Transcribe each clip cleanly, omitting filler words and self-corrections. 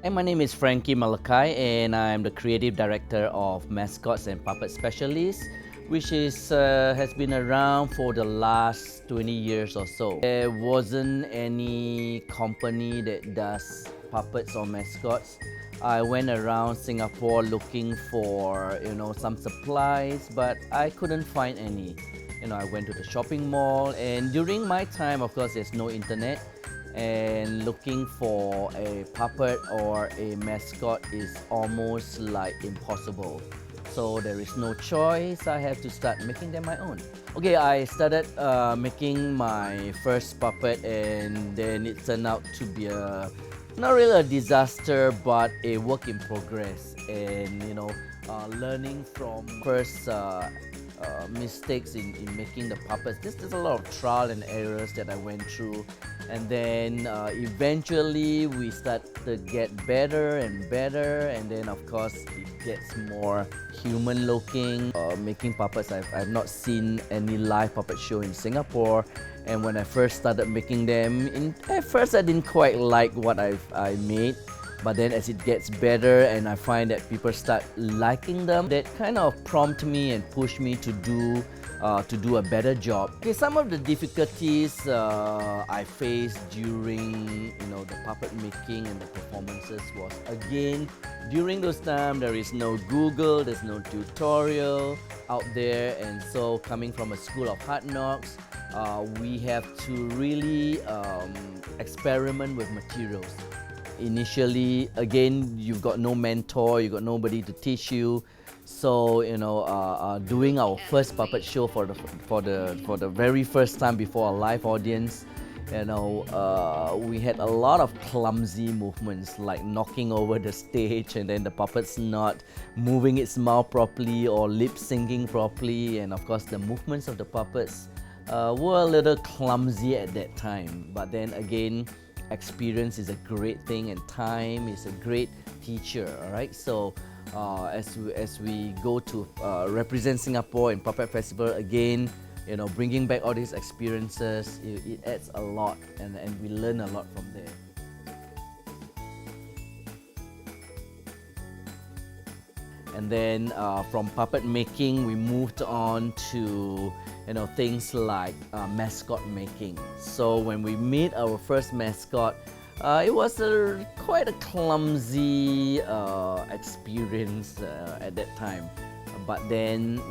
And my name is Frankie Malakai, and I'm the creative director of Mascots and Puppet Specialists, which has been around for the last 20 years or so. There wasn't any company that does puppets or mascots. I went around Singapore looking for some supplies, but I couldn't find any. I went to the shopping mall, and during my time, of course, there's no internet, and looking for a puppet or a mascot is almost like impossible. So there is no choice. I have to start making them my own. Okay, I started making my first puppet, and then it turned out to be not really a disaster, but a work in progress. And learning from first mistakes in making the puppets. There's a lot of trial and errors that I went through, and then eventually we start to get better and better, and then of course it gets more human looking. Making puppets, I've not seen any live puppet show in Singapore, and when I first started making them, at first I didn't quite like what I made. But then as it gets better and I find that people start liking them, that kind of prompt me and push me to do a better job. Okay, some of the difficulties I faced during the puppet making and the performances was, again, during those time there is no Google, there's no tutorial out there, and so coming from a school of hard knocks, we have to really experiment with materials. Initially, again, you've got no mentor, you've got nobody to teach you. So doing our first puppet show for the very first time before a live audience, we had a lot of clumsy movements, like knocking over the stage, and then the puppet's not moving its mouth properly or lip syncing properly, and of course the movements of the puppets were a little clumsy at that time. But then again, experience is a great thing, and time is a great teacher. All right, so as we go to represent Singapore in Puppet Festival again, bringing back all these experiences, it adds a lot, and we learn a lot from there. And then from puppet making, we moved on to things like mascot making. So when we made our first mascot, it was quite a clumsy experience at that time. But then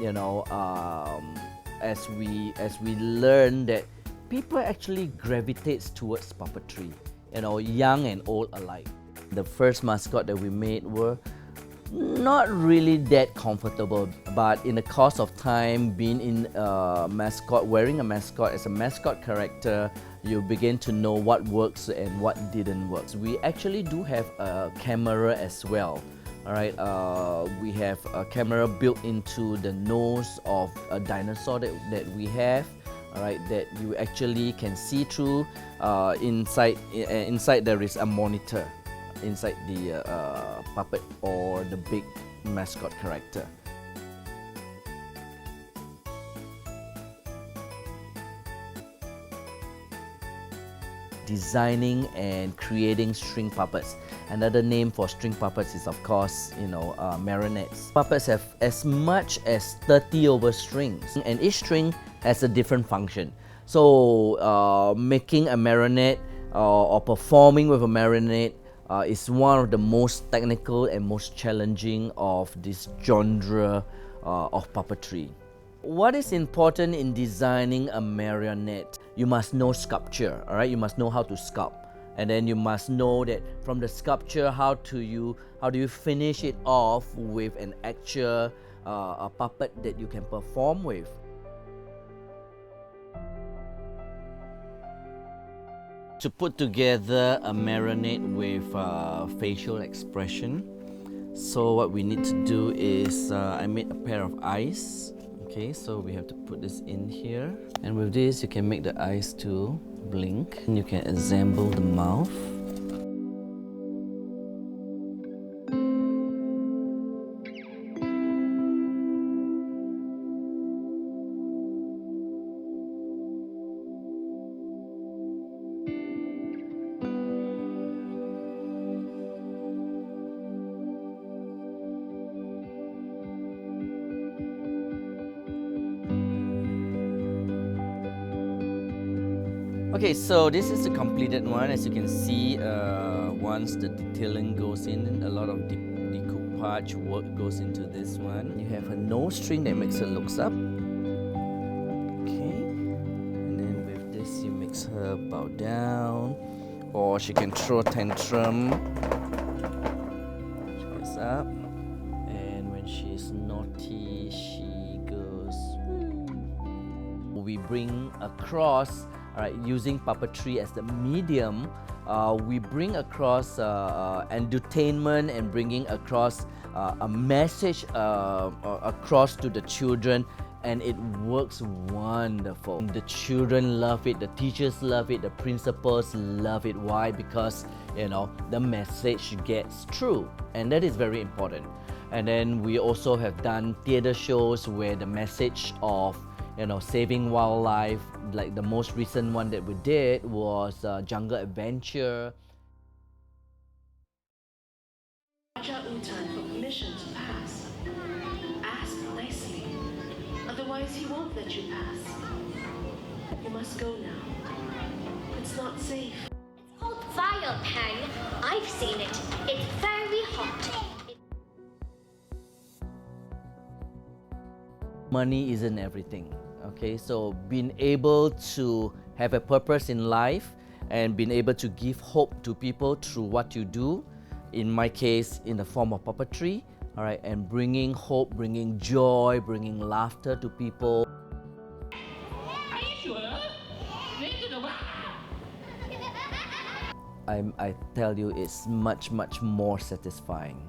as we learned that people actually gravitates towards puppetry, young and old alike. The first mascot that we made were not really that comfortable, but in the course of time, being in a mascot, wearing a mascot as a mascot character, you begin to know what works and what didn't work. We actually do have a camera as well. All right, we have a camera built into the nose of a dinosaur that we have. All right, that you actually can see through. Inside there is a monitor inside the puppet or the big mascot character. Designing and creating string puppets. Another name for string puppets is, of course, marionettes. Puppets have as much as 30 over strings, and each string has a different function. So making a marionette or performing with a marionette is one of the most technical and most challenging of this genre of puppetry. What is important in designing a marionette? You must know sculpture, all right? You must know how to sculpt. And then you must know that from the sculpture, how do you finish it off with an actual a puppet that you can perform with. To put together a marionette with facial expression, so what we need to do is I made a pair of eyes. Okay, so we have to put this in here, and with this you can make the eyes to blink, and you can assemble the mouth. Okay, so this is the completed one. As you can see, once the detailing goes in, a lot of decoupage work goes into this one. You have a nose string that makes her looks up. Okay, and then with this you makes her bow down, or she can throw a tantrum. She goes up, and when she's naughty, she goes. We bring across, all right, using puppetry as the medium, we bring across entertainment and bringing across a message across to the children, and it works wonderful. The children love it, the teachers love it, the principals love it. Why? Because the message gets through, and that is very important. And then we also have done theater shows where the message of saving wildlife, like the most recent one that we did was Jungle Adventure. Raja Utan for permission to pass. Ask nicely, otherwise he won't let you pass. You must go now. It's not safe. It's called fire, Pang. I've seen it. It's very hot. Money isn't everything. Okay, so being able to have a purpose in life and being able to give hope to people through what you do, in my case in the form of puppetry, all right, and bringing hope, bringing joy, bringing laughter to people. Are you sure? I tell you, it's much more satisfying.